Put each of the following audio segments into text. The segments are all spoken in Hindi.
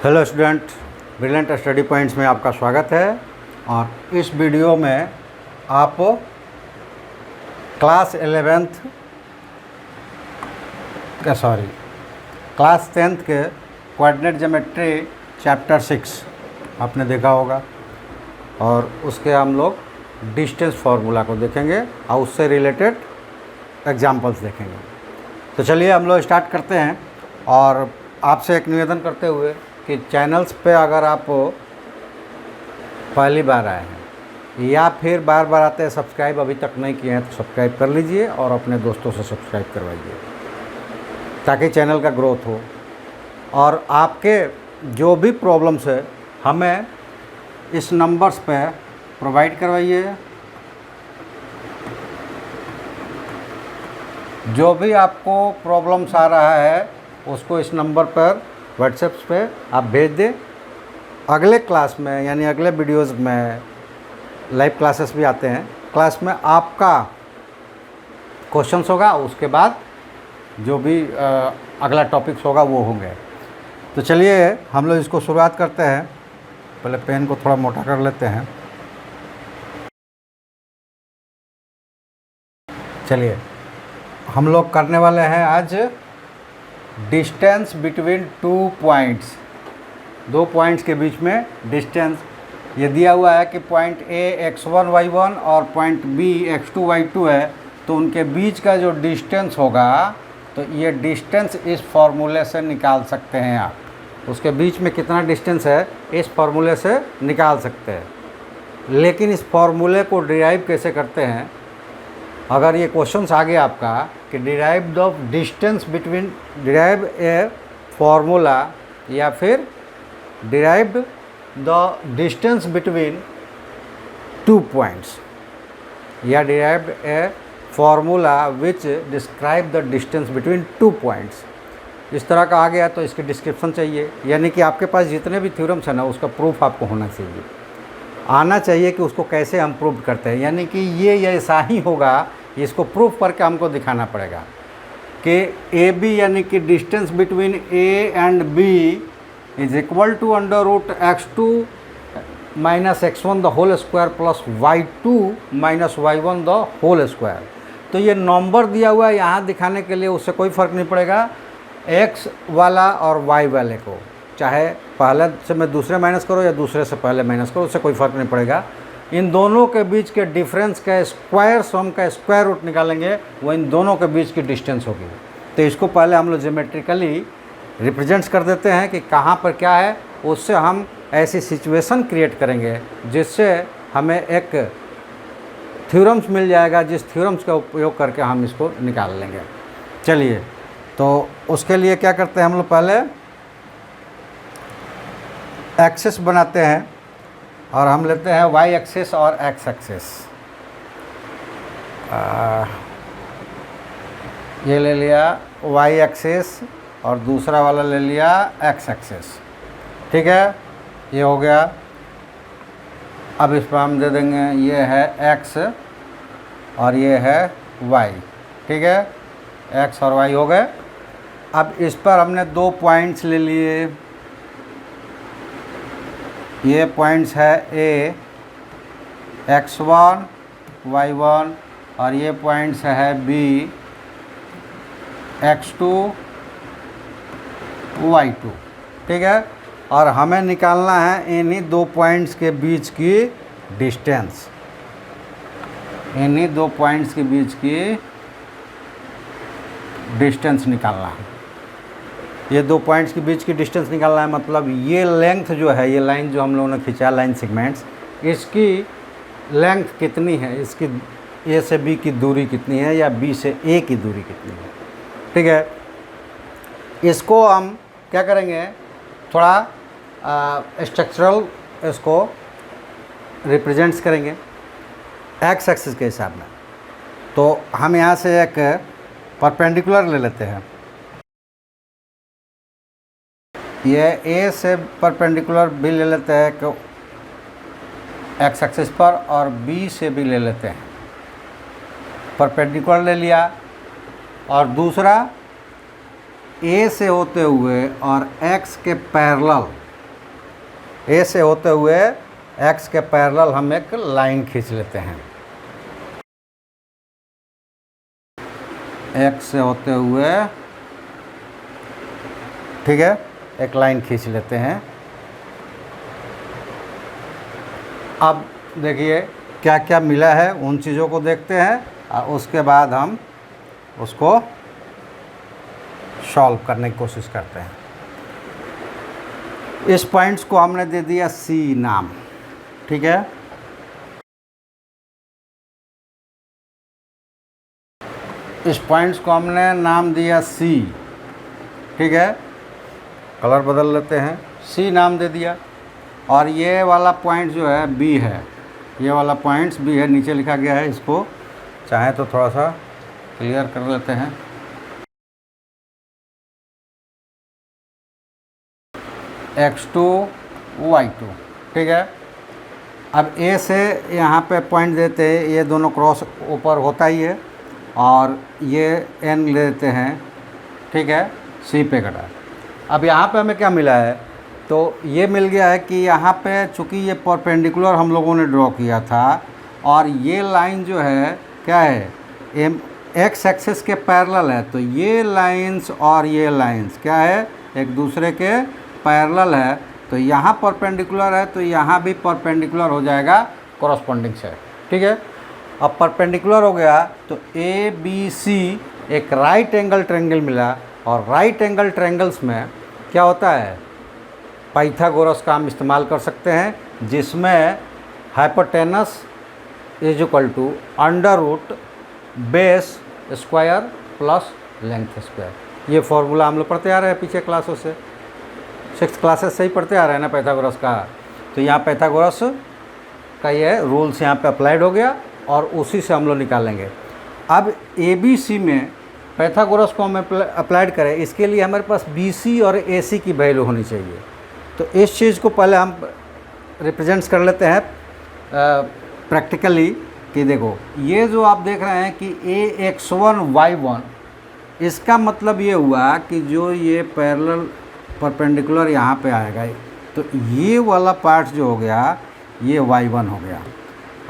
Hello student, brilliant study points में आपका स्वागत है। और इस वीडियो में आप क्लास 10th के कोऑर्डिनेट ज्योमेट्री चैप्टर 6 आपने देखा होगा, और उसके हम लोग डिस्टेंस फार्मूला को देखेंगे और उससे रिलेटेड एग्जांपल्स देखेंगे। तो चलिए हम लोग स्टार्ट करते हैं। और आपसे एक निवेदन करते हुए कि चैनल्स पे अगर आप पहली बार आए हैं या फिर बार बार आते हैं, सब्सक्राइब अभी तक नहीं किए हैं तो सब्सक्राइब कर लीजिए और अपने दोस्तों से सब्सक्राइब करवाइए ताकि चैनल का ग्रोथ हो। और आपके जो भी प्रॉब्लम्स है हमें इस नंबर्स पे प्रोवाइड करवाइए। जो भी आपको प्रॉब्लम्स आ रहा है उसको इस नंबर पर व्हाट्सएप पे आप भेज दें। अगले क्लास में यानी अगले वीडियोज़ में लाइव क्लासेस भी आते हैं, क्लास में आपका क्वेश्चंस होगा, उसके बाद जो भी अगला टॉपिक्स होगा वो होंगे। तो चलिए हम लोग इसको शुरुआत करते हैं। पहले पेन को थोड़ा मोटा कर लेते हैं। चलिए हम लोग करने वाले हैं आज डिस्टेंस बिटवीन टू पॉइंट्स। दो पॉइंट्स के बीच में डिस्टेंस ये दिया हुआ है कि पॉइंट ए x1 y1 और पॉइंट बी x2 y2 है, तो उनके बीच का जो डिस्टेंस होगा तो ये डिस्टेंस इस फार्मूले से निकाल सकते हैं आप। उसके बीच में कितना डिस्टेंस है इस फार्मूले से निकाल सकते हैं। लेकिन इस फार्मूले को डिराइव कैसे करते हैं, अगर ये क्वेश्चंस आ गया आपका कि derive the distance between, derive a formula या फिर derive the distance between two points या derive a formula which describe the distance between two points, इस तरह का आ गया तो इसकी डिस्क्रिप्शन चाहिए। यानी कि आपके पास जितने भी थ्योरम्स हैं ना उसका प्रूफ आपको होना चाहिए, आना चाहिए कि उसको कैसे हम प्रूव करते हैं। यानी कि ये ऐसा ही होगा, इसको प्रूफ करके हमको दिखाना पड़ेगा कि ए बी यानी कि distance between A and B is equal to √x2 - x1 the whole square plus y2 - y1 the whole square. तो ये नंबर दिया हुआ है यहाँ दिखाने के लिए, उससे कोई फ़र्क नहीं पड़ेगा x वाला और y वाले को, चाहे पहले से मैं दूसरे माइनस करो या दूसरे से पहले माइनस करो, उससे कोई फ़र्क नहीं पड़ेगा। इन दोनों के बीच के डिफरेंस का स्क्वायर सम का स्क्वायर रूट निकालेंगे, वो इन दोनों के बीच की डिस्टेंस होगी। तो इसको पहले हम लोग ज्योमेट्रिकली रिप्रेजेंट्स कर देते हैं कि कहाँ पर क्या है, उससे हम ऐसी सिचुएशन क्रिएट करेंगे जिससे हमें एक थ्योरम्स मिल जाएगा, जिस थ्योरम्स का उपयोग करके हम इसको निकाल लेंगे। चलिए तो उसके लिए क्या करते हैं हम लोग, पहले एक्सेस बनाते हैं और हम लेते हैं y एक्सेस और x एक्सेस। ये ले लिया y एक्सेस और दूसरा वाला ले लिया x एक्सेस, ठीक है, ये हो गया। अब इस पर हम दे देंगे, ये है x और ये है y, ठीक है, x और y हो गए। अब इस पर हमने दो पॉइंट्स ले लिए, ये पॉइंट्स है ए x1 y1 और ये पॉइंट्स है बी x2 y2, ठीक है। और हमें निकालना है इन्हीं दो पॉइंट्स के बीच की डिस्टेंस, इन्हीं दो पॉइंट्स के बीच की डिस्टेंस निकालना है। ये दो पॉइंट्स के बीच की डिस्टेंस निकालना है, मतलब ये लेंथ जो है, ये लाइन जो हम लोगों ने खींचा लाइन सेगमेंट्स, इसकी लेंथ कितनी है, इसकी ए से बी की दूरी कितनी है या बी से ए की दूरी कितनी है, ठीक है। इसको हम क्या करेंगे, थोड़ा स्ट्रक्चरल इसको रिप्रेजेंट्स करेंगे एक्स एक्सिस के हिसाब में। तो हम यहाँ से एक परपेंडिकुलर ले लेते हैं, ये ए से परपेंडिकुलर भी ले लेते हैं कि एक्स एक्सिस पर, और बी से भी ले लेते हैं, परपेंडिकुलर ले लिया। और दूसरा ए से होते हुए और एक्स के पैरेलल ए से होते हुए एक्स के पैरेलल हम एक लाइन खींच लेते हैं, एक्स से होते हुए, ठीक है, एक लाइन खींच लेते हैं। अब देखिए क्या क्या मिला है, उन चीज़ों को देखते हैं और उसके बाद हम उसको सॉल्व करने की कोशिश करते हैं। इस पॉइंट्स को हमने दे दिया सी नाम, ठीक है। इस पॉइंट्स को हमने नाम दिया सी, ठीक है, कलर बदल लेते हैं, सी नाम दे दिया। और ये वाला पॉइंट जो है बी है, ये वाला पॉइंट्स बी है, नीचे लिखा गया है, इसको चाहे तो थोड़ा सा क्लियर कर लेते हैं। x2 y2, ठीक है। अब ए से यहाँ पे पॉइंट देते हैं, ये दोनों क्रॉस ऊपर होता ही है, और ये n ले देते हैं, ठीक है, सी पे कटा। अब यहाँ पे हमें क्या मिला है, तो ये मिल गया है कि यहाँ पे चूँकि ये परपेंडिकुलर हम लोगों ने ड्रॉ किया था, और ये लाइन जो है क्या है, एक्स एक्सिस के पैरेलल है, तो ये लाइंस और ये लाइंस क्या है, एक दूसरे के पैरेलल है, तो यहाँ परपेंडिकुलर है, तो यहाँ भी परपेंडिकुलर हो जाएगा कॉरस्पॉन्डिंग से, ठीक है। अब परपेंडिकुलर हो गया तो ए बी सी एक राइट एंगल ट्रायंगल मिला, और राइट एंगल ट्रायंगल्स में क्या होता है, पाइथागोरस का हम इस्तेमाल कर सकते हैं, जिसमें hypotenuse is equal to under root base square plus length square. ये फॉर्मूला हम लोग पढ़ते आ रहे हैं पीछे क्लासों से, 6th क्लासेस से ही पढ़ते आ रहे हैं ना पाइथागोरस का। तो यहाँ पाइथागोरस का ये रूल्स यहाँ पे अप्लाइड हो गया, और उसी से हम लोग निकालेंगे। अब ए बी सी में पाइथागोरस को हम अप्लाइड करें, इसके लिए हमारे पास बी सी और ए सी की वैल्यू होनी चाहिए। तो इस चीज़ को पहले हम रिप्रेजेंट्स कर लेते हैं प्रैक्टिकली, कि देखो ये जो आप देख रहे हैं कि ए x1 y1, इसका मतलब ये हुआ कि जो ये पैरेलल परपेंडिकुलर यहाँ पे आएगा, तो ये वाला पार्ट जो हो गया ये y1 हो गया,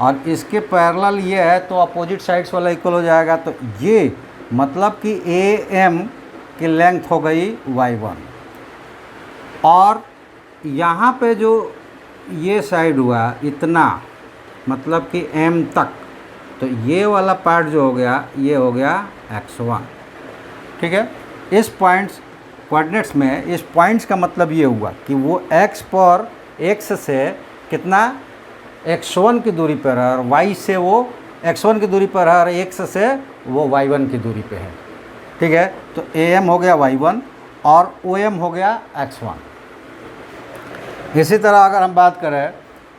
और इसके पैरेलल ये है तो अपोजिट साइड्स वाला इक्वल हो जाएगा। तो ये मतलब कि ए एम की लेंथ हो गई y1, और यहाँ पे जो ये साइड हुआ इतना, मतलब कि m तक, तो ये वाला पार्ट जो हो गया ये हो गया x1, ठीक है। इस पॉइंट्स कोऑर्डिनेट्स में इस पॉइंट्स का मतलब ये हुआ कि वो x पर x से कितना x1 की दूरी पर है, और y से वो x1 की दूरी पर है, और x से वो y1 की दूरी पे है, ठीक है। तो am हो गया y1 और om हो गया x1। इसी तरह अगर हम बात करें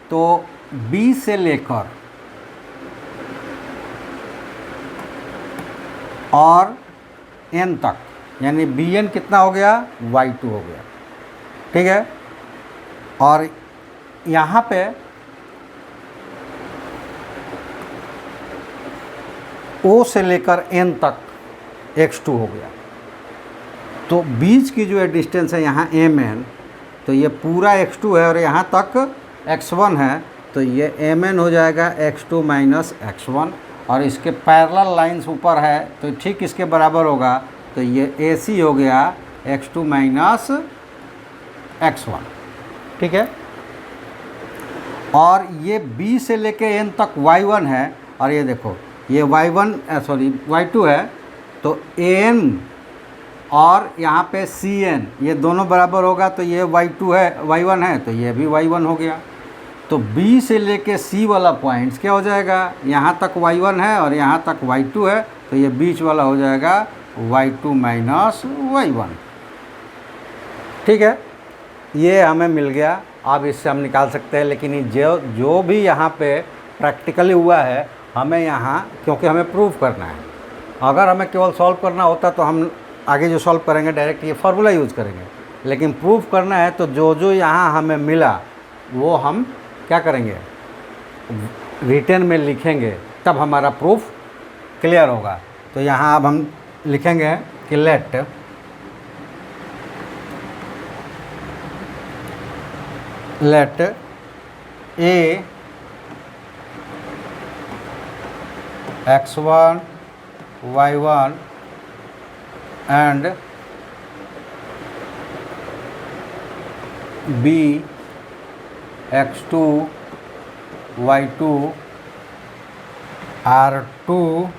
तो b से लेकर और n तक, यानी bn कितना हो गया, y2 हो गया, ठीक है। और यहाँ पे o से लेकर n तक x2 हो गया। तो बीच की जो है डिस्टेंस है यहाँ mn, तो ये पूरा x2 है और यहाँ तक x1 है, तो ये mn हो जाएगा x2 माइनस x1, और इसके पैरेलल लाइंस ऊपर है तो ठीक इसके बराबर होगा, तो ये AC हो गया x2 माइनस x1, ठीक है। और ये B से लेके n तक y1 है, और ये देखो ये y2 है, तो an और यहाँ पे cn ये दोनों बराबर होगा, तो ये y2 है y1 है, तो ये भी y1 हो गया। तो B से लेके C वाला पॉइंट्स क्या हो जाएगा, यहाँ तक y1 है और यहाँ तक y2 है, तो ये बीच वाला हो जाएगा y2 माइनस y1, ठीक है। ये हमें मिल गया। अब इससे हम निकाल सकते हैं, लेकिन ये जो भी यहाँ पे प्रैक्टिकली हुआ है, हमें यहाँ क्योंकि हमें प्रूव करना है, अगर हमें केवल सॉल्व करना होता तो हम आगे जो सॉल्व करेंगे डायरेक्ट ये फार्मूला यूज़ करेंगे, लेकिन प्रूफ करना है तो जो जो यहाँ हमें मिला वो हम क्या करेंगे, रिटन में लिखेंगे, तब हमारा प्रूफ क्लियर होगा। तो यहाँ अब हम लिखेंगे कि late let A x1 y1 and B x2 y2 are 2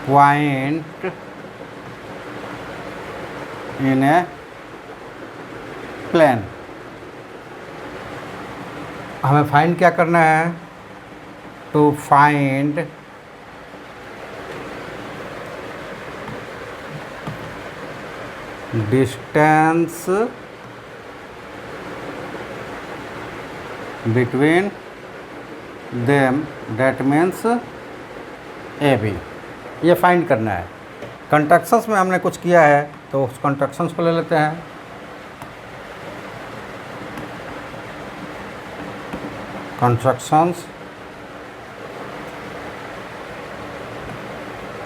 point in a plane। हमें फाइंड क्या करना है? To find distance between them, that means A B. ये फाइंड करना है। कंस्ट्रक्शंस में हमने कुछ किया है तो उस कंस्ट्रक्शंस को ले लेते हैं। Constructions,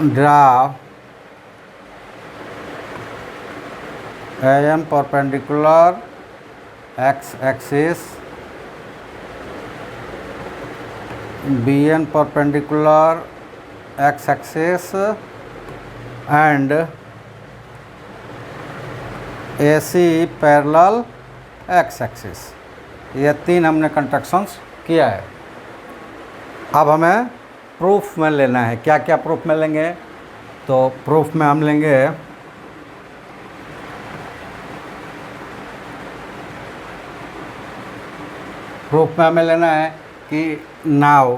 draw AM perpendicular x axis, BN perpendicular x axis and AC parallel x axis। ये तीन हमने कंस्ट्रक्शंस किया है। अब हमें प्रूफ में लेना है। क्या क्या प्रूफ में लेंगे? तो प्रूफ में हम लेंगे प्रूफ में हमें लेना है कि now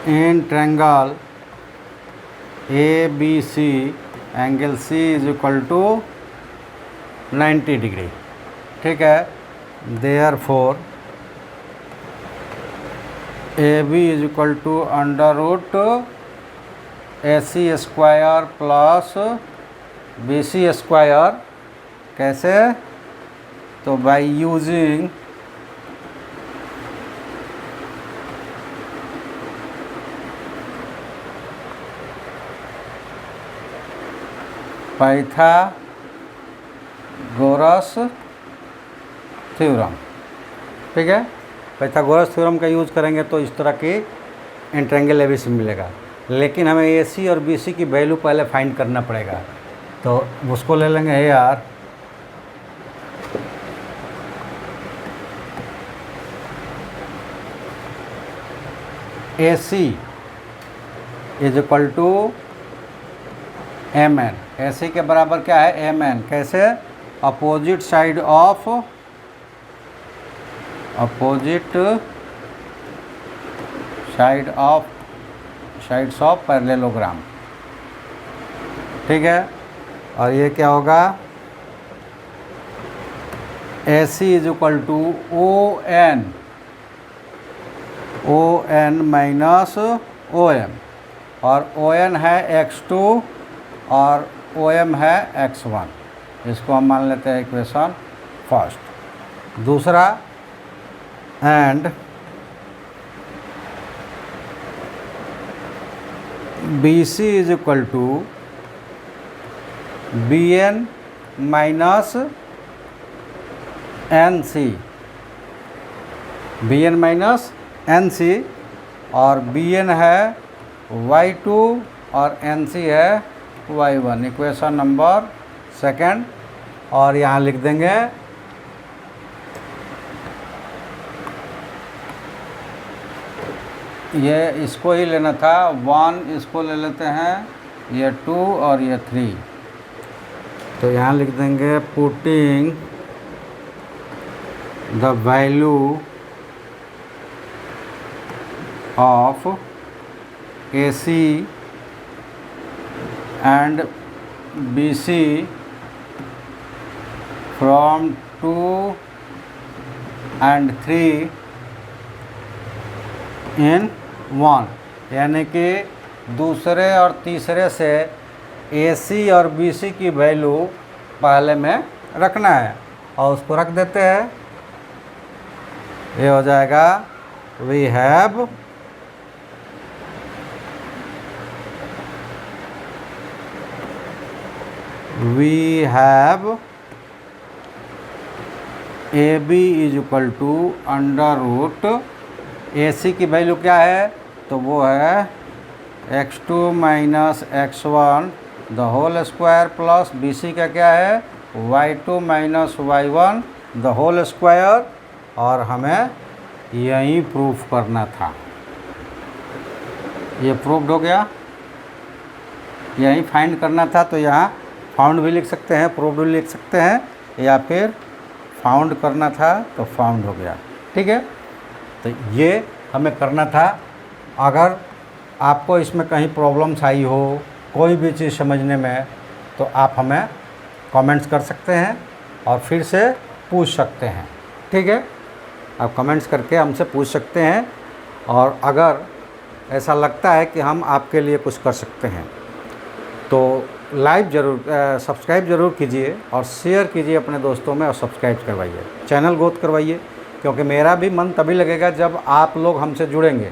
in triangle ABC angle C is equal to 90 degree. ठीक है। Therefore AB is equal to under root AC square plus BC square. कैसे? तो बाय यूजिंग पाइथागोरस थ्योरम। ठीक है। पाइथागोरस थ्योरम का यूज़ करेंगे तो इस तरह की इंट्रायंगल ABC मिलेगा। लेकिन हमें AC और BC की वैल्यू पहले फाइंड करना पड़ेगा, तो उसको ले लेंगे यार। AC is equal to MN। AC के बराबर क्या है? MN। कैसे? Opposite side of sides of parallelogram. ठीक है। और ये क्या होगा? AC is equal to ON minus OM, और ON है x2 और OM है x1। इसको हम मान लेते हैं इक्वेशन फर्स्ट। दूसरा, and BC is equal to BN minus NC, BN minus NC, और BN है y2 और NC है y1। Equation number second. और यहाँ लिख देंगे ये इसको ही लेना था 1, इसको ले लेते हैं, ये 2 और ये 3। तो यहाँ लिख देंगे putting the value of AC and BC from 2 and 3 in 1, यानी कि दूसरे और तीसरे से AC और BC की वैल्यू पहले में रखना है और उसको रख देते हैं। ये हो जाएगा we have we have A B is equal to under root A C की वैल्यू क्या है, तो वो है x2 minus x1 the whole square plus B C का क्या है y2 minus y1 the whole square, और हमें यही प्रूफ करना था। ये प्रूफ्ड हो गया, यही फाइंड करना था, तो यहाँ फाउंड भी लिख सकते हैं, प्रूफ्ड भी लिख सकते हैं, या फिर फाउंड करना था तो फाउंड हो गया। ठीक है, तो ये हमें करना था। अगर आपको इसमें कहीं प्रॉब्लम्स आई हो, कोई भी चीज़ समझने में, तो आप हमें कमेंट्स कर सकते हैं और फिर से पूछ सकते हैं। ठीक है, आप कमेंट्स करके हमसे पूछ सकते हैं, और अगर ऐसा लगता है कि हम आपके लिए कुछ कर सकते हैं तो लाइक ज़रूर, सब्सक्राइब ज़रूर कीजिए और शेयर कीजिए अपने दोस्तों में, और सब्सक्राइब करवाइए, चैनल ग्रोथ करवाइए, क्योंकि मेरा भी मन तभी लगेगा जब आप लोग हमसे जुड़ेंगे।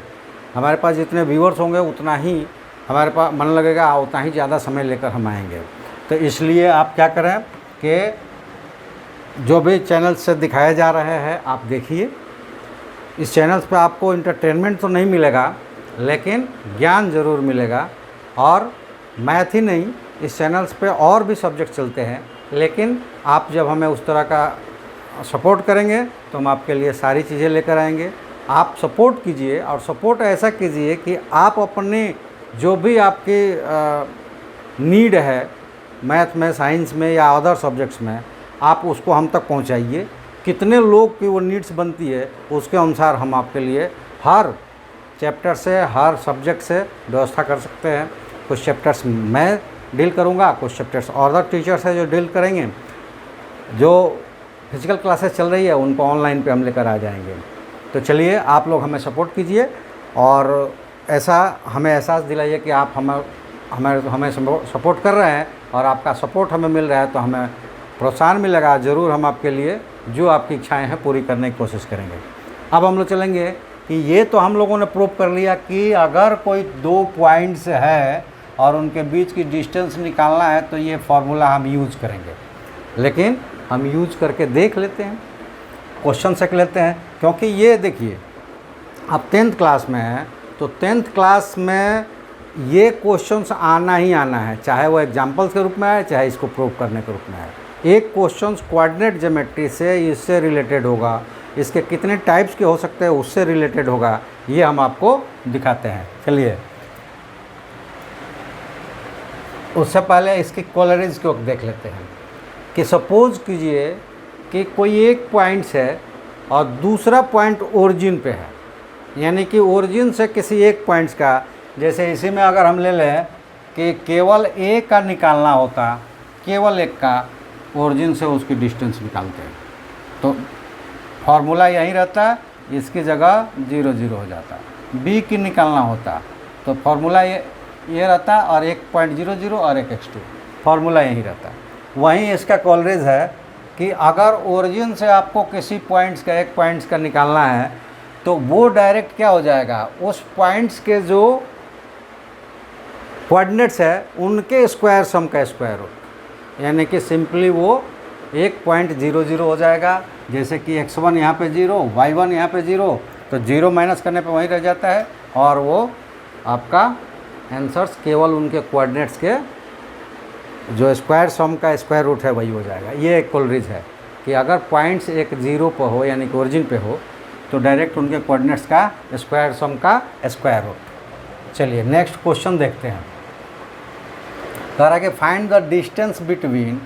हमारे पास जितने व्यूअर्स होंगे उतना ही हमारे पास मन लगेगा, उतना ही ज़्यादा समय लेकर हम आएंगे। तो इसलिए आप क्या करें कि जो भी चैनल से दिखाए जा रहे हैं आप देखिए। इस चैनल्स पे आपको इंटरटेनमेंट तो नहीं मिलेगा, लेकिन ज्ञान ज़रूर मिलेगा। और मैथ ही नहीं, इस चैनल्स पे और भी सब्जेक्ट चलते हैं, लेकिन आप जब हमें उस तरह का सपोर्ट करेंगे तो हम आपके लिए सारी चीज़ें लेकर आएंगे। आप सपोर्ट कीजिए, और सपोर्ट ऐसा कीजिए कि आप अपने जो भी आपकी नीड है मैथ में, साइंस में या अदर सब्जेक्ट्स में, आप उसको हम तक पहुंचाइए। कितने लोग की वो नीड्स बनती है उसके अनुसार हम आपके लिए हर चैप्टर से, हर सब्जेक्ट से व्यवस्था कर सकते हैं। कुछ चैप्टर्स मैं डील करूँगा, कुछ चैप्टर्स अदर टीचर्स हैं जो डील करेंगे। जो फिजिकल क्लासेस चल रही है उनको ऑनलाइन पे हम लेकर आ जाएंगे। तो चलिए, आप लोग हमें सपोर्ट कीजिए, और ऐसा हमें एहसास दिलाइए कि आप हमें सपोर्ट कर रहे हैं, और आपका सपोर्ट हमें मिल रहा है, तो हमें प्रोत्साहन मिलेगा। ज़रूर हम आपके लिए जो आपकी इच्छाएं हैं पूरी करने की कोशिश करेंगे। अब हम लोग चलेंगे कि ये तो हम लोगों ने प्रूव कर लिया कि अगर कोई दो पॉइंट्स है और उनके बीच की डिस्टेंस निकालना है तो ये फार्मूला हम यूज़ करेंगे। लेकिन हम यूज़ करके देख लेते हैं, क्वेश्चन सेक लेते हैं, क्योंकि ये देखिए आप 10th क्लास में हैं, तो 10th क्लास में ये क्वेश्चंस आना ही आना है, चाहे वो एग्जाम्पल्स के रूप में है, चाहे इसको प्रूव करने के रूप में है। एक क्वेश्चंस कोऑर्डिनेट ज्योमेट्री से इससे रिलेटेड होगा, इसके कितने टाइप्स के हो सकते हैं उससे रिलेटेड होगा, ये हम आपको दिखाते हैं। चलिए, उससे पहले इसकी कोलरीज को देख लेते हैं कि सपोज कीजिए कि कोई एक पॉइंट्स है और दूसरा पॉइंट ओरिजिन पे है, यानी कि ओरिजिन से किसी एक पॉइंट्स का, जैसे इसी में अगर हम ले लें कि केवल एक का निकालना होता, केवल एक का, ओरिजिन से उसकी डिस्टेंस निकालते हैं, तो फार्मूला यही रहता, इसकी जगह 0 0 हो जाता। बी की निकालना होता तो फार्मूला ये रहता, और 1.00 और एक x2, फार्मूला यही रहता। वहीं इसका कॉलरेज है कि अगर ओरिजिन से आपको किसी पॉइंट्स का, एक पॉइंट्स का निकालना है, तो वो डायरेक्ट क्या हो जाएगा, उस पॉइंट्स के जो कोऑर्डिनेट्स है उनके स्क्वायर सम का स्क्वायर रूट, यानी कि सिंपली वो 1.00 हो जाएगा। जैसे कि x1 यहाँ पे 0, y1 यहाँ पे 0, तो 0 माइनस करने पे वहीं रह जाता है, और वो आपका आंसर्स केवल उनके कोऑर्डिनेट्स के जो स्क्वायर सम का स्क्वायर रूट है वही हो जाएगा। ये एक कोलरीज है कि अगर पॉइंट्स एक 0 पर हो, यानी कि ओरिजिन पे हो, तो डायरेक्ट उनके कोऑर्डिनेट्स का स्क्वायर सम का स्क्वायर रूट। चलिए नेक्स्ट क्वेश्चन देखते हैं। कह रहा है कि find the distance between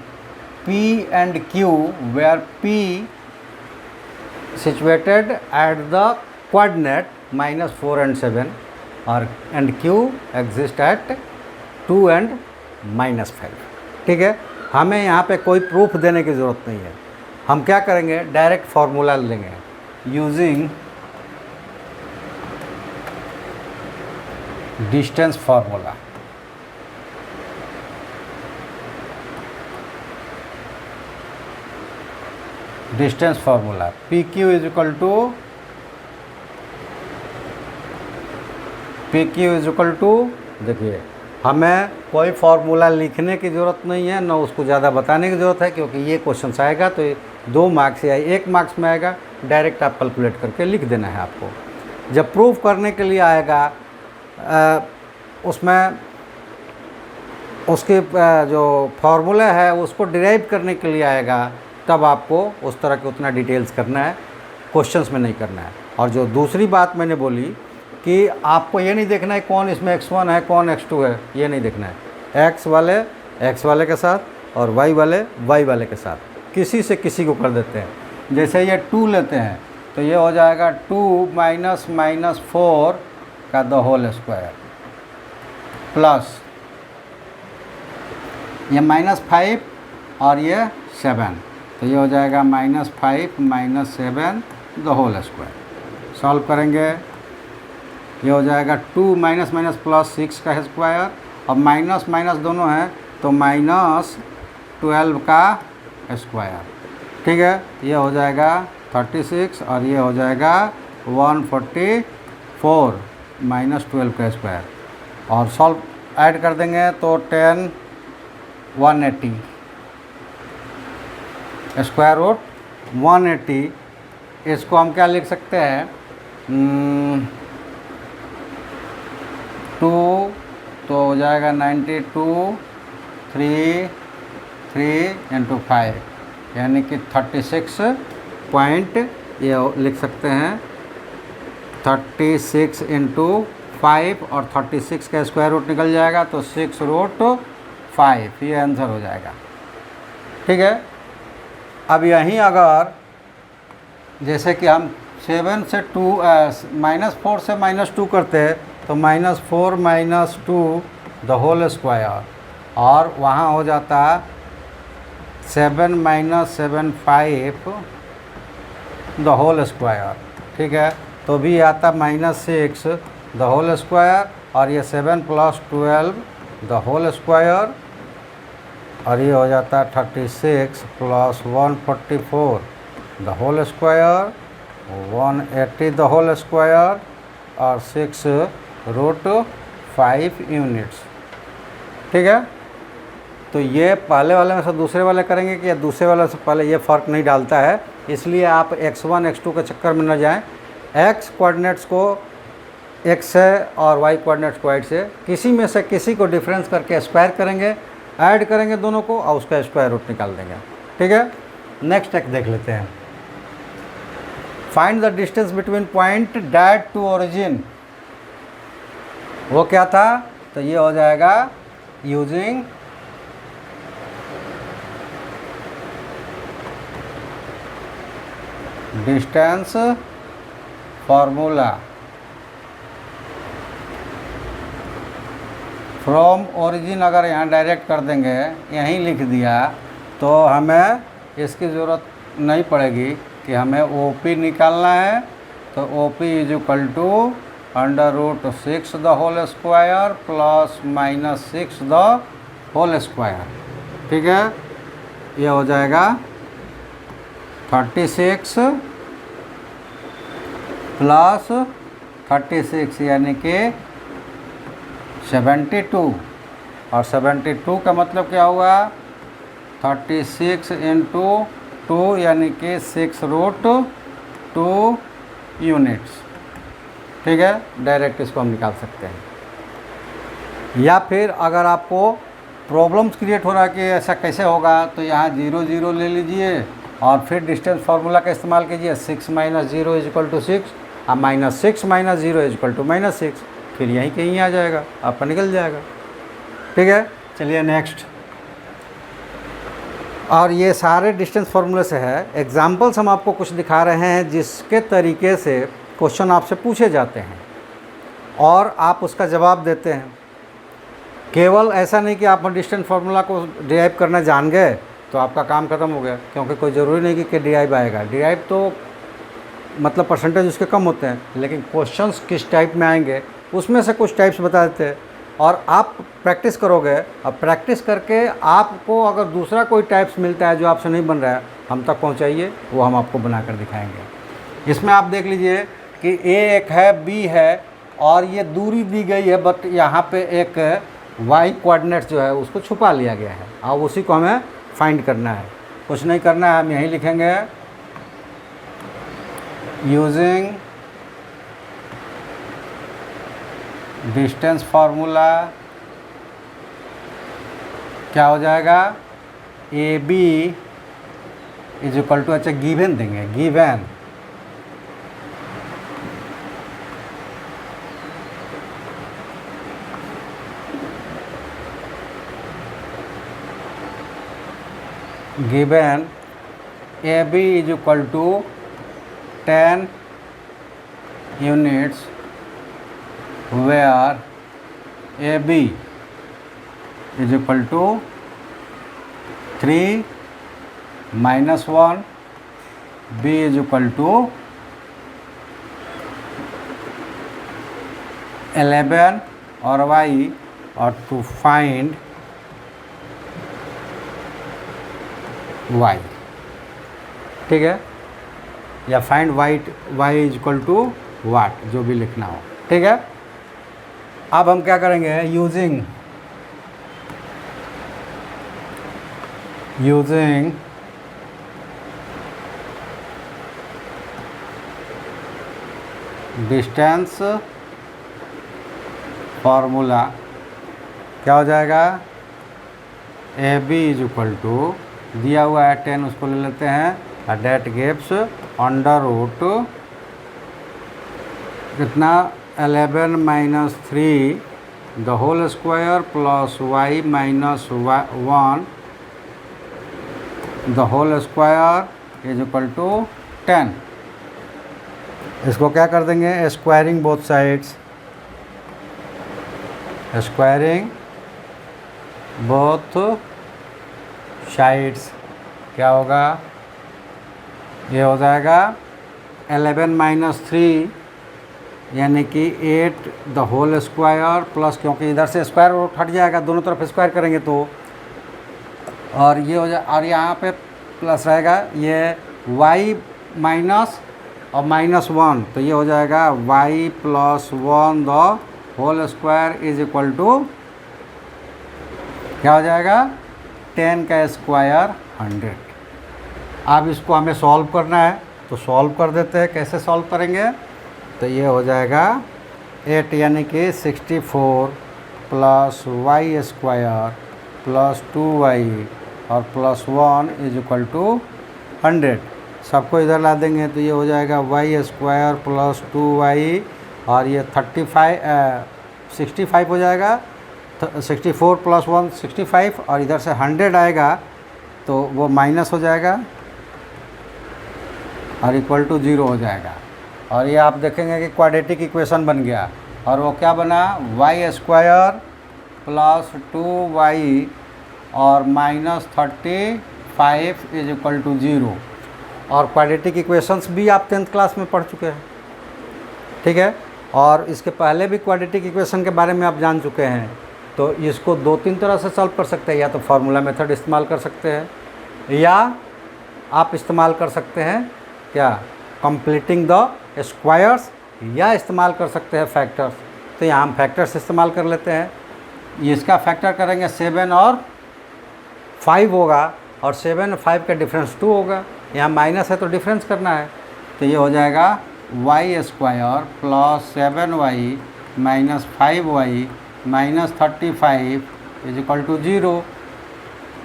P and Q where P situated at the coordinate -4 and 7 और and Q exist at 2 and -5। ठीक है, हमें यहाँ पे कोई प्रूफ देने की ज़रूरत नहीं है। हम क्या करेंगे, डायरेक्ट फार्मूला लेंगे using distance formula. Distance formula P Q is equal to देखिए हमें कोई फार्मूला लिखने की ज़रूरत नहीं है, ना उसको ज़्यादा बताने की ज़रूरत है, क्योंकि ये क्वेश्चन आएगा तो 2 मार्क्स या 1 मार्क्स में आएगा, डायरेक्ट आप कैलकुलेट करके लिख देना है आपको। जब प्रूफ करने के लिए आएगा उसमें उसके जो फार्मूला है उसको डिराइव करने के लिए आएगा, तब आपको उस तरह के उतना डिटेल्स करना है, क्वेश्चंस में नहीं करना है। और जो दूसरी बात मैंने बोली कि आपको ये नहीं देखना है कौन इसमें x1 है कौन x2 है, ये नहीं देखना है। x वाले के साथ और y वाले के साथ, किसी से किसी को कर देते हैं। जैसे ये 2 लेते हैं तो ये हो जाएगा 2 माइनस 4 का द होल स्क्वायर प्लस ये -5 और ये 7, तो ये हो जाएगा -5 - 7 द होल स्क्वायर। सॉल्व करेंगे, ये हो जाएगा 2 माइनस प्लस 6 का स्क्वायर, और माइनस माइनस दोनों हैं तो -12 का स्क्वायर। ठीक है, ये हो जाएगा 36 और ये हो जाएगा 144 -12 का स्क्वायर। और सॉल्व ऐड कर देंगे तो 10 180 स्क्वायर रूट 180। इसको हम क्या लिख सकते हैं, 2 तो हो जाएगा 92 3 × 5 यानी कि 36 पॉइंट, ये लिख सकते हैं 36 × 5 और 36 का स्क्वायर रूट निकल जाएगा तो 6√5, ये आंसर हो जाएगा। ठीक है, अब यहीं अगर जैसे कि हम 7 से 2 -4 से -2 करते हैं तो -4 - 2 द होल स्क्वायर, और वहाँ हो जाता 7 - 7 5 द होल स्क्वायर। ठीक है, तो भी आता -6 द होल स्क्वायर, और ये 7 + 12 द होल स्क्वायर, और ये हो जाता 36 + 144 the whole square, 180 the whole square, और 6√5 यूनिट्स। ठीक है, तो ये पहले वाले में से दूसरे वाले करेंगे कि या दूसरे वाले से पहले, ये फ़र्क नहीं डालता है, इसलिए आप x1 x2 के चक्कर में न जाएं। x कोऑर्डिनेट्स को x से और y कोऑर्डिनेट्स को y से, किसी में से किसी को डिफरेंस करके स्क्वायर करेंगे, ऐड करेंगे दोनों को और उसका स्क्वायर रूट निकाल देंगे। ठीक है, नेक्स्ट एक देख लेते हैं। Find the distance between point that to origin. वो क्या था, तो ये हो जाएगा using distance formula from origin. अगर यहाँ डायरेक्ट कर देंगे, यहीं लिख दिया, तो हमें इसकी ज़रूरत नहीं पड़ेगी कि हमें OP निकालना है। तो OP = √6 the whole square plus -6 the whole square. ठीक है, ये हो जाएगा 36 + 36 यानी कि 72, और 72 का मतलब क्या हुआ, 36 × 2 यानी कि 6√2 यूनिट्स। ठीक है, डायरेक्ट इसको हम निकाल सकते हैं। या फिर अगर आपको प्रॉब्लम्स क्रिएट हो रहा है कि ऐसा कैसे होगा, तो यहाँ 0 0 ले लीजिए और फिर डिस्टेंस फार्मूला का इस्तेमाल कीजिए। 6 - 0 = 6, और -6 - 0 = -6, फिर यहीं कहीं आ जाएगा, आपका निकल जाएगा। ठीक है, चलिए नेक्स्ट। और ये सारे डिस्टेंस फार्मूले से है। एग्जाम्पल्स हम आपको कुछ दिखा रहे हैं जिसके तरीके से क्वेश्चन आपसे पूछे जाते हैं और आप उसका जवाब देते हैं। केवल ऐसा नहीं कि आप डिस्टेंस फार्मूला को डिराइव करना जान गए तो आपका काम ख़त्म हो गया, क्योंकि कोई ज़रूरी नहीं कि डिराइव आएगा। डिराइव तो मतलब परसेंटेज उसके कम होते हैं, लेकिन क्वेश्चंस किस टाइप में आएंगे उसमें से कुछ टाइप्स बता देते हैं, और आप प्रैक्टिस करोगे। अब प्रैक्टिस करके आपको अगर दूसरा कोई टाइप्स मिलता है जो आपसे नहीं बन रहा है, हम तक पहुंचाइए, वो हम आपको बना कर दिखाएंगे। इसमें आप देख लीजिए कि A एक है, B है, और ये दूरी दी गई है, बट यहाँ पे एक वाई कोऑर्डिनेट्स जो है उसको छुपा लिया गया है। अब उसी को हमें फाइंड करना है, कुछ नहीं करना है, हम यहीं लिखेंगे यूजिंग डिस्टेंस फार्मूला। क्या हो जाएगा, A B is equal to, अच्छा गिवन देंगे, given given AB is equal to 10 units where AB is equal to 3 minus 1, B is equal to 11 और Y, और to find y, ठीक है, या find y is equal to what, जो भी लिखना हो, ठीक है। अब हम क्या करेंगे, यूजिंग डिस्टेंस फार्मूला, क्या हो जाएगा, A B is equal to, दिया हुआ है 10, उसको ले लेते हैं, डेट गिव्स अंडर रूट कितना 11 minus 3 the whole square plus y minus 1 the whole square is equal to 10। इसको क्या कर देंगे, squaring both sides, squaring both sides, क्या होगा, ये हो जाएगा 11 माइनस 3 यानी कि 8 द होल स्क्वायर प्लस, क्योंकि इधर से स्क्वायर रूट हट जाएगा, दोनों तरफ स्क्वायर करेंगे तो, और ये हो जाए, और यहाँ पे प्लस रहेगा, ये y माइनस और -1, तो ये हो जाएगा y plus 1 the whole square is equal to, क्या हो जाएगा, 10 का स्क्वायर 100। अब इसको हमें सॉल्व करना है, तो सॉल्व कर देते हैं। कैसे सॉल्व करेंगे, तो ये हो जाएगा 8 यानी कि 64 plus y square plus 2y और प्लस 1 इज इक्वल टू 100। सबको इधर ला देंगे तो ये हो जाएगा y स्क्वायर प्लस 2y, और ये 65 हो जाएगा, 64 प्लस 1 65, और इधर से 100 आएगा तो वो माइनस हो जाएगा और इक्वल टू 0 हो जाएगा। और ये आप देखेंगे कि क्वाड्रेटिक इक्वेशन बन गया, और वो क्या बना, y स्क्वायर प्लस 2y और माइनस 35 इज इक्वल टू 0। और क्वाड्रेटिक इक्वेशंस भी आप 10th क्लास में पढ़ चुके हैं, ठीक है, और इसके पहले भी क्वाड्रेटिक इक्वेशन के बारे में आप जान चुके हैं। तो इसको 2-3 तरह से सॉल्व कर सकते हैं, या तो फार्मूला मेथड इस्तेमाल कर सकते हैं, या आप इस्तेमाल कर सकते हैं क्या, कंप्लीटिंग द स्क्वायर्स, या इस्तेमाल कर सकते हैं फैक्टर्स। तो यहाँ हम फैक्टर्स इस्तेमाल कर लेते हैं। इसका फैक्टर करेंगे 7 और 5 होगा, और 7 और 5 का डिफरेंस 2 होगा, यहाँ माइनस है तो डिफरेंस करना है। तो ये हो जाएगा y square plus 7y minus 5y minus 35 is equal to 0।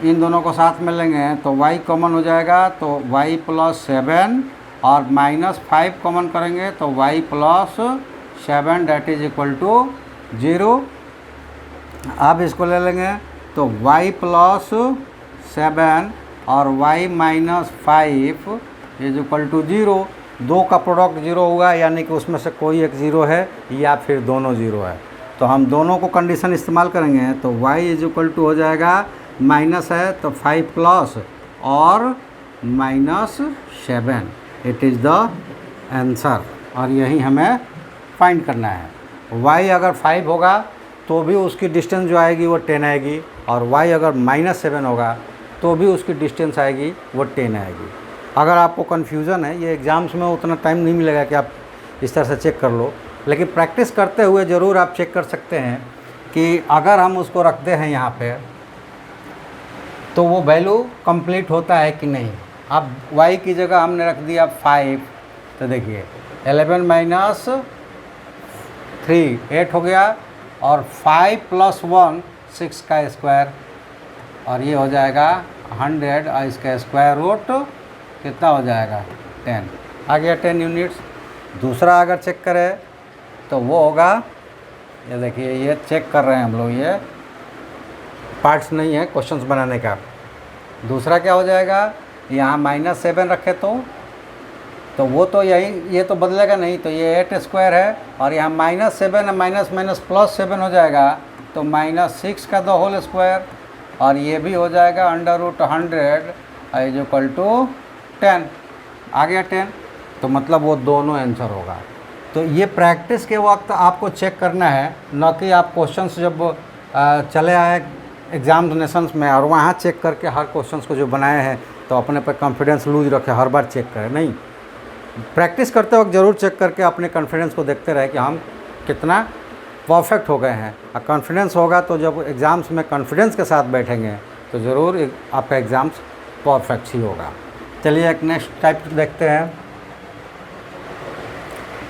इन दोनों को साथ में लेंगे तो y कॉमन हो जाएगा, तो y प्लस 7 और माइनस 5 कॉमन करेंगे तो y plus 7 that is equal to 0। अब इसको ले लेंगे तो y प्लस 7 और y minus 5 is equal to 0। दो का प्रोडक्ट 0 होगा, यानी कि उसमें से कोई एक 0 है या फिर दोनों 0 है। तो हम दोनों को कंडीशन इस्तेमाल करेंगे, तो y इज इक्वल टू हो जाएगा, माइनस है तो 5 प्लस और minus 7, it is the answer. और यही हमें फाइंड करना है। y अगर 5 होगा तो भी उसकी डिस्टेंस जो आएगी वो 10 आएगी, और y अगर -7 होगा तो भी उसकी डिस्टेंस आएगी वो 10 आएगी। अगर आपको कन्फ्यूज़न है, ये एग्ज़ाम्स में उतना टाइम नहीं मिलेगा कि आप इस तरह से चेक कर लो, लेकिन प्रैक्टिस करते हुए ज़रूर आप चेक कर सकते हैं कि अगर हम उसको रखते हैं यहाँ पे तो वो वैल्यू कंप्लीट होता है कि नहीं। अब y की जगह हमने रख दिया 5, तो देखिए 11 माइनस 3 8 हो गया, और 5 प्लस 1 6 का स्क्वायर, और ये हो जाएगा 100 और इसका स्क्वायर रूट कितना हो जाएगा 10, आ गया 10 यूनिट्स। दूसरा अगर चेक करें तो वो होगा, ये देखिए ये चेक कर रहे हैं हम लोग, ये पार्ट्स नहीं है क्वेश्चंस बनाने का। दूसरा क्या हो जाएगा, यहाँ -7 रखे तो वो तो यही, ये तो बदलेगा नहीं, तो ये 8 स्क्वायर है, और यहाँ -7 माइनस माइनस +7 हो जाएगा, तो -6 का द होल स्क्वायर, और ये भी हो जाएगा √100 इज इक्वल टू 10, आ गया 10। तो मतलब वो दोनों आंसर होगा। तो ये प्रैक्टिस के वक्त आपको चेक करना है, न कि आप क्वेश्चंस जब चले आए एग्जामिनेशंस में और वहाँ चेक करके हर क्वेश्चंस को जो बनाए हैं तो अपने पर कॉन्फिडेंस लूज रखे, हर बार चेक करें, नहीं। प्रैक्टिस करते वक्त ज़रूर चेक करके अपने कॉन्फिडेंस को देखते रहे कि हम कितना परफेक्ट हो गए हैं। और कॉन्फिडेंस होगा तो जब एग्ज़ाम्स में कॉन्फिडेंस के साथ बैठेंगे तो ज़रूर आपका एग्ज़ाम्स परफेक्ट ही होगा। चलिए एक नेक्स्ट टाइप देखते हैं।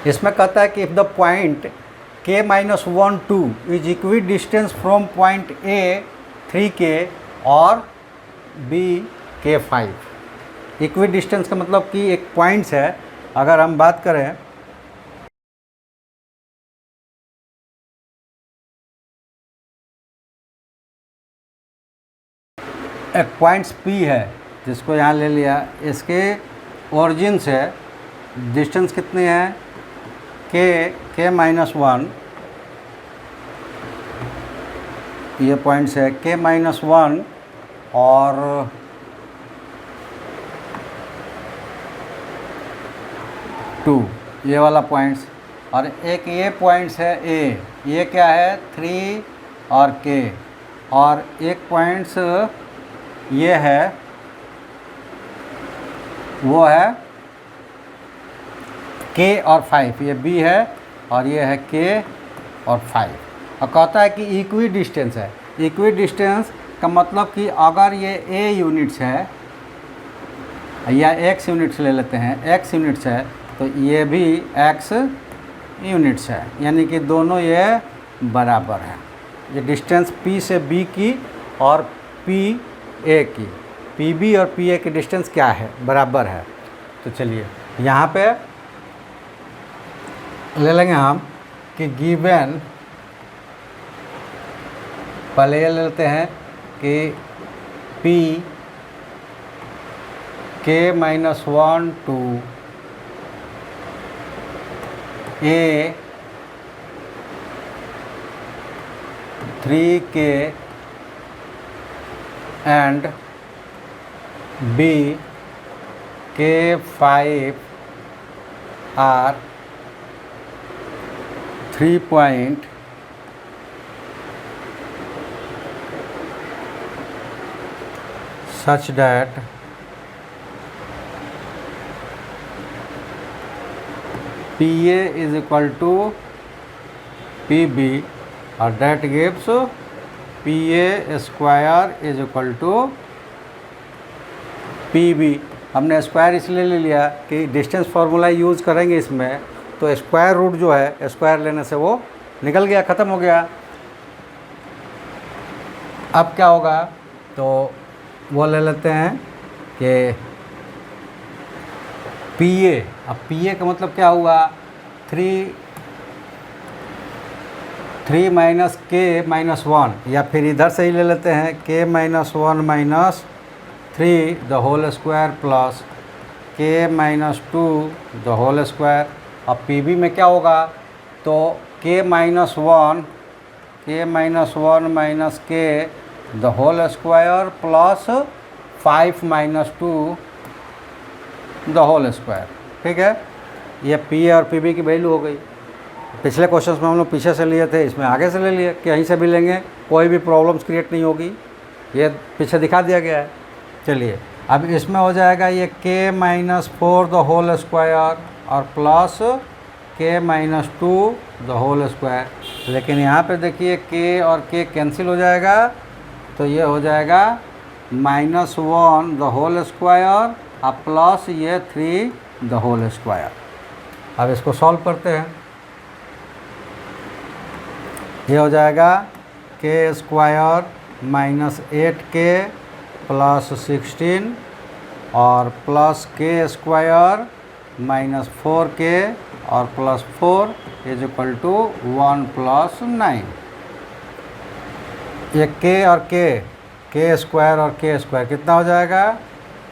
इसमें कहता है कि if the point k-1 2 is equi distance from point A 3k और B k 5। इक्वी डिस्टेंस का मतलब कि एक पॉइंट्स है, अगर हम बात करें एक पॉइंट्स P है जिसको यहाँ ले लिया, इसके ओरिजिन से डिस्टेंस कितने हैं k-1, ये पॉइंट्स है k-1 और टू, ये वाला पॉइंट्स, और एक ये पॉइंट्स है A, ये क्या है 3 और K, और एक पॉइंट्स ये है, वो है K और 5, ये B है और ये है K और 5। और कहता है कि इक्वी डिस्टेंस है। इक्वी डिस्टेंस का मतलब कि अगर ये A यूनिट्स है या X यूनिट्स ले लेते हैं, X यूनिट्स है तो ये भी X यूनिट्स है, यानी कि दोनों ये बराबर है। ये डिस्टेंस P से B की और PA की, PB और PA की डिस्टेंस क्या है, बराबर है। तो चलिए यहाँ पे ले लेंगे हम कि गिवन, पहले ये लेते हैं कि P k-1 2 A 3k and B k 5 are 3 point such that PA is equal to PB और that gives PA square is equal to PB। हमने स्क्वायर इसलिए ले लिया कि डिस्टेंस फार्मूला यूज़ करेंगे इसमें, तो स्क्वायर रूट जो है स्क्वायर लेने से वो निकल गया, ख़त्म हो गया। अब क्या होगा, तो वो ले लेते हैं कि PA, अब PA का मतलब क्या हुआ 3 माइनस k-1, या फिर इधर से ही ले लेते हैं k-1 minus 3 the whole square plus k-2 the whole square. अब PB में क्या होगा, तो k-1 minus k the whole square plus 5 minus 2 the whole square. ठीक है, ये PA और PB की वैल्यू हो गई। पिछले क्वेश्चंस में हम लोग पीछे से लिए थे, इसमें आगे से ले लिए, कहीं से भी लेंगे कोई भी प्रॉब्लम्स क्रिएट नहीं होगी, ये पीछे दिखा दिया गया है। चलिए अब इसमें हो जाएगा ये k-4 द होल स्क्वायर और plus k minus two the whole square. लेकिन यहाँ पे देखिए k और k कैंसिल हो जाएगा, तो ये हो जाएगा -1 द होल स्क्वायर और प्लस ये 3 द होल स्क्वायर। अब इसको सॉल्व करते हैं। ये हो जाएगा k square minus 8k plus 16 और plus k square minus 4k और plus 4 is equal to 1 plus 9। ये k और k स्क्वायर और k स्क्वायर कितना हो जाएगा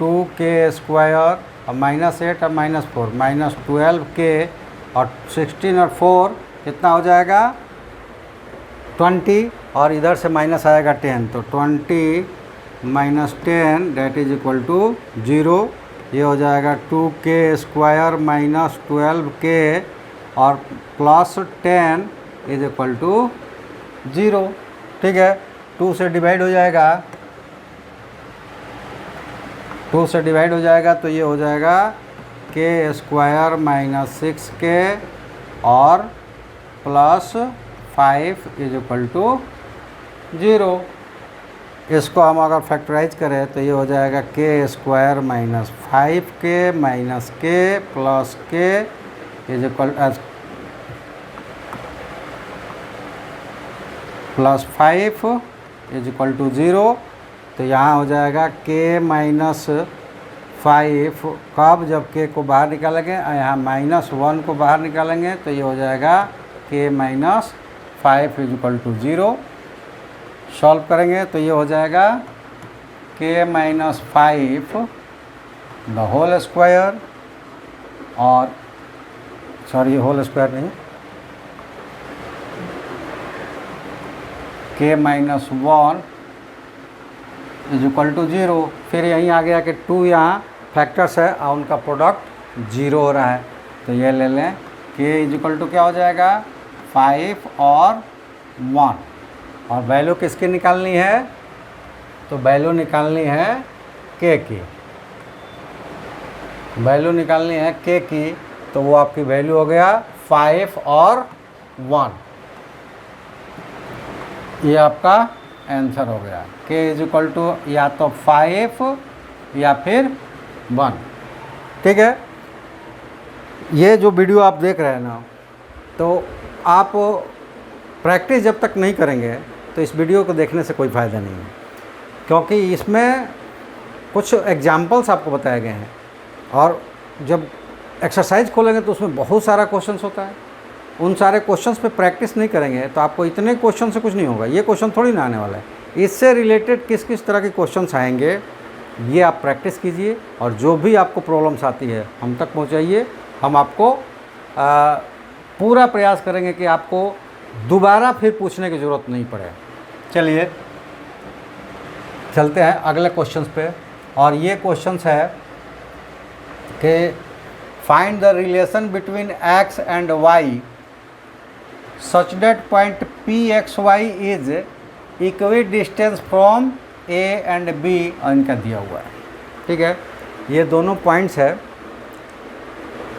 2k स्क्वायर और माइनस 8 और माइनस 4 माइनस 12k और 16 और 4 कितना हो जाएगा 20 और इधर से माइनस आएगा 10, तो 20 minus 10 that is equal to 0। ये हो जाएगा 2k स्क्वायर माइनस 12k और प्लस 10 इज इक्वल टू 0। ठीक है, 2 से डिवाइड हो जाएगा, 2 से डिवाइड हो जाएगा तो ये हो जाएगा k स्क्वायर माइनस 6k और प्लस 5 इज इक्वल टू 0। इसको हम अगर फैक्टराइज करें तो ये हो जाएगा k square minus 5k minus k plus k is equal plus 5 is equal to 0। तो यहाँ हो जाएगा k माइनस 5 कब, जब k को बाहर निकालेंगे, यहाँ -1 को बाहर निकालेंगे तो ये हो जाएगा k minus 5 is equal to 0। Solve करेंगे तो ये हो जाएगा k minus 5 the whole square और सॉरी होल स्क्वायर नहीं, k minus 1 is equal to 0। फिर यहीं आ गया कि 2 यहाँ फैक्टर्स है और उनका प्रोडक्ट 0 हो रहा है, तो ये ले लें k इज इक्वल टू क्या हो जाएगा 5 और 1। और वैल्यू किसकी निकालनी है, तो वैल्यू निकालनी है k की, वैल्यू निकालनी है k की, तो वो आपकी वैल्यू हो गया 5 और 1। ये आपका आंसर हो गया k इज इक्वल टू या तो 5 या फिर 1। ठीक है, ये जो वीडियो आप देख रहे हैं ना, तो आप प्रैक्टिस जब तक नहीं करेंगे तो इस वीडियो को देखने से कोई फ़ायदा नहीं है, क्योंकि इसमें कुछ एग्जाम्पल्स आपको बताए गए हैं और जब एक्सरसाइज खोलेंगे तो उसमें बहुत सारा क्वेश्चंस होता है। उन सारे क्वेश्चंस पे प्रैक्टिस नहीं करेंगे तो आपको इतने क्वेश्चन से कुछ नहीं होगा। ये क्वेश्चन थोड़ी ना आने वाला है। इससे रिलेटेड किस किस तरह के क्वेश्चंस आएंगे ये आप प्रैक्टिस कीजिए और जो भी आपको प्रॉब्लम्स आती है हम तक पहुँचाइए। हम आपको पूरा प्रयास करेंगे कि आपको दोबारा फिर पूछने की ज़रूरत नहीं पड़े। चलिए चलते हैं अगले क्वेश्चंस पे, और ये क्वेश्चंस है कि find the relation between x and y such that point pxy is equi distance from a and b, इनका दिया हुआ है। ठीक है, ये दोनों पॉइंट्स है,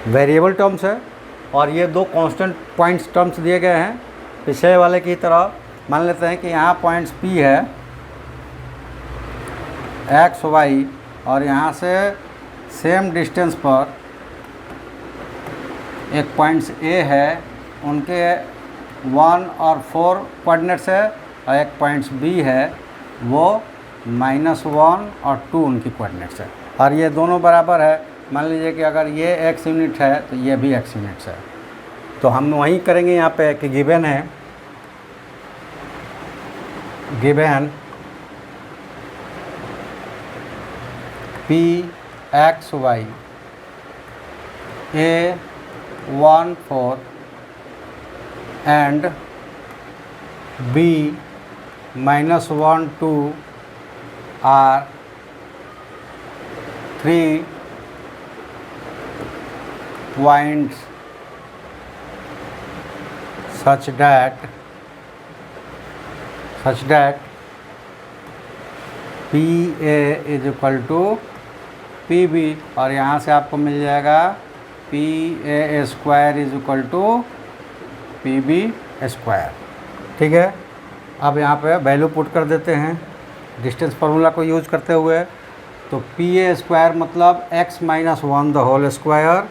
वेरिएबल टर्म्स है और ये दो कांस्टेंट पॉइंट्स टर्म्स दिए गए हैं पिछले वाले की तरह। मान लेते हैं कि यहाँ पॉइंट्स P है x y और यहाँ से सेम डिस्टेंस पर एक पॉइंट्स A है, उनके 1 और 4 कोऑर्डिनेट्स है और एक पॉइंट्स B है वो -1 और 2 उनकी कोऑर्डिनेट्स है और ये दोनों बराबर है। मान लीजिए कि अगर ये x यूनिट है तो ये भी x यूनिट्स है, तो हम वहीं करेंगे यहाँ पे कि गिवन है, given pxy a 1 4 and b -1 2 are 3 points such that PA is equal to PB, और यहाँ से आपको मिल जाएगा PA² is equal to PB²। ठीक है, अब यहाँ पे वैल्यू पुट कर देते हैं डिस्टेंस फार्मूला को यूज करते हुए। तो PA² मतलब x - 1 the whole square,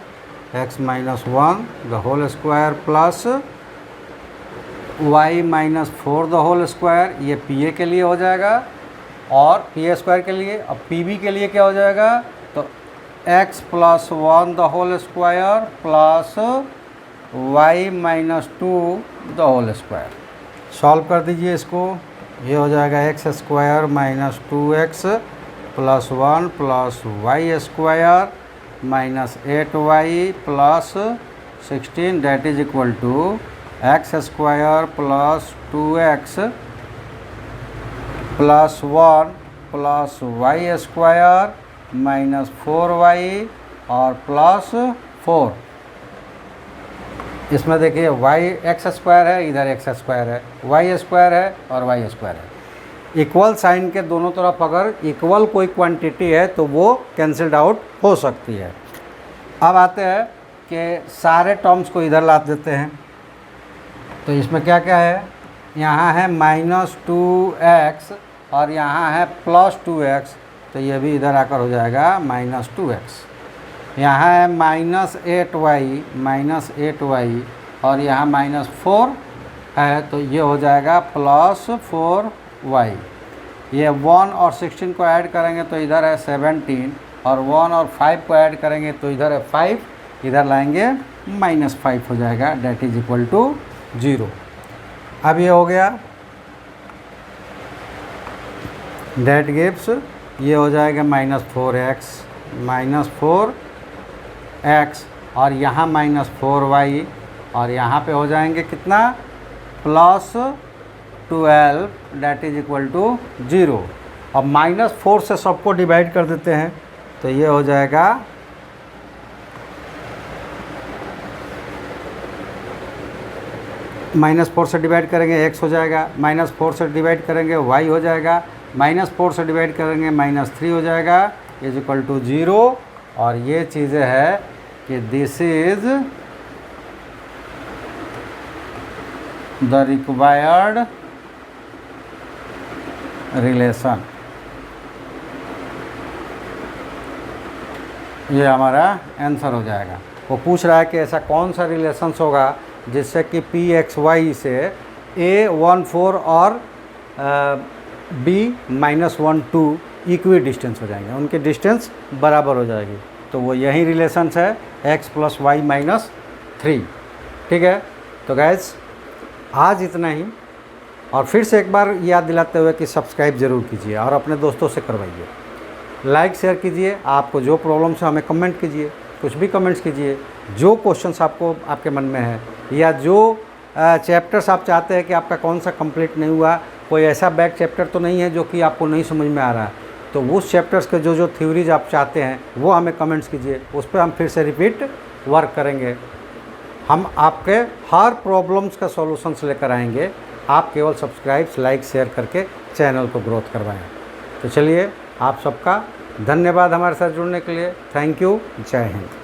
x - 1 the whole square plus y - 4 the whole square, ये PA के लिए हो जाएगा। और PA² के लिए, अब PB के लिए क्या हो जाएगा, तो x + 1 the whole square plus y - 2 the whole square. Solve कर दीजिए इसको, ये हो जाएगा x² - 2x + 1 + y² - 8y + 16 that is equal to x² + 2x + 1 + y² - 4y और प्लस 4। इसमें देखिए x² है, इधर x² है, y² है और y² है। इक्वल साइन के दोनों तरफ अगर इक्वल कोई क्वांटिटी है तो वो कैंसिल्ड आउट हो सकती है। अब आते हैं कि सारे टर्म्स को इधर ला देते हैं। तो इसमें क्या क्या है, यहाँ है -2x और यहाँ है +2x, तो ये भी इधर आकर हो जाएगा -2x। यहाँ है -8y और यहाँ -4 है, तो ये हो जाएगा +4y। ये 1 और 16 को ऐड करेंगे तो इधर है 17 और 1 और 5 को ऐड करेंगे तो इधर है 5, इधर लाएंगे -5 हो जाएगा डेट इज इक्वल टू 0। अब ये हो गया डेट गिव्स, ये हो जाएगा -4x और यहाँ -4y और यहाँ पे हो जाएंगे कितना, +12 डेट इज इक्वल टू 0। अब -4 से सबको डिवाइड कर देते हैं तो ये हो जाएगा -4 से डिवाइड करेंगे x हो जाएगा, -4 से डिवाइड करेंगे y हो जाएगा, -4 से डिवाइड करेंगे -3 हो जाएगा इज इक्वल टू 0। और ये चीज़ें है कि this is the required relation. ये हमारा आंसर हो जाएगा। वो पूछ रहा है कि ऐसा कौन सा रिलेशंस होगा जिससे कि PXY से A14 और B-12 इक्वी डिस्टेंस हो जाएंगे, उनके डिस्टेंस बराबर हो जाएगी। तो वो यही रिलेशंस है x + y - 3। ठीक है, तो गैस आज इतना ही। और फिर से एक बार याद दिलाते हुए कि सब्सक्राइब ज़रूर कीजिए और अपने दोस्तों से करवाइए, लाइक शेयर कीजिए। आपको जो प्रॉब्लम्स है हमें कमेंट कीजिए, कुछ भी कमेंट्स कीजिए। जो क्वेश्चंस आपको आपके मन में है या जो चैप्टर्स आप चाहते हैं कि आपका कौन सा कंप्लीट नहीं हुआ, कोई ऐसा बैक चैप्टर तो नहीं है जो कि आपको नहीं समझ में आ रहा है, तो उस चैप्टर्स के जो थ्योरीज आप चाहते हैं वो हमें कमेंट्स कीजिए, उस पर हम फिर से रिपीट वर्क करेंगे। हम आपके हर प्रॉब्लम्स का सॉल्यूशंस लेकर आएंगे। आप केवल सब्सक्राइब, लाइक, शेयर करके चैनल को ग्रोथ करवाएं। तो चलिए, आप सबका धन्यवाद हमारे साथ जुड़ने के लिए। Thank you. जय हिंद।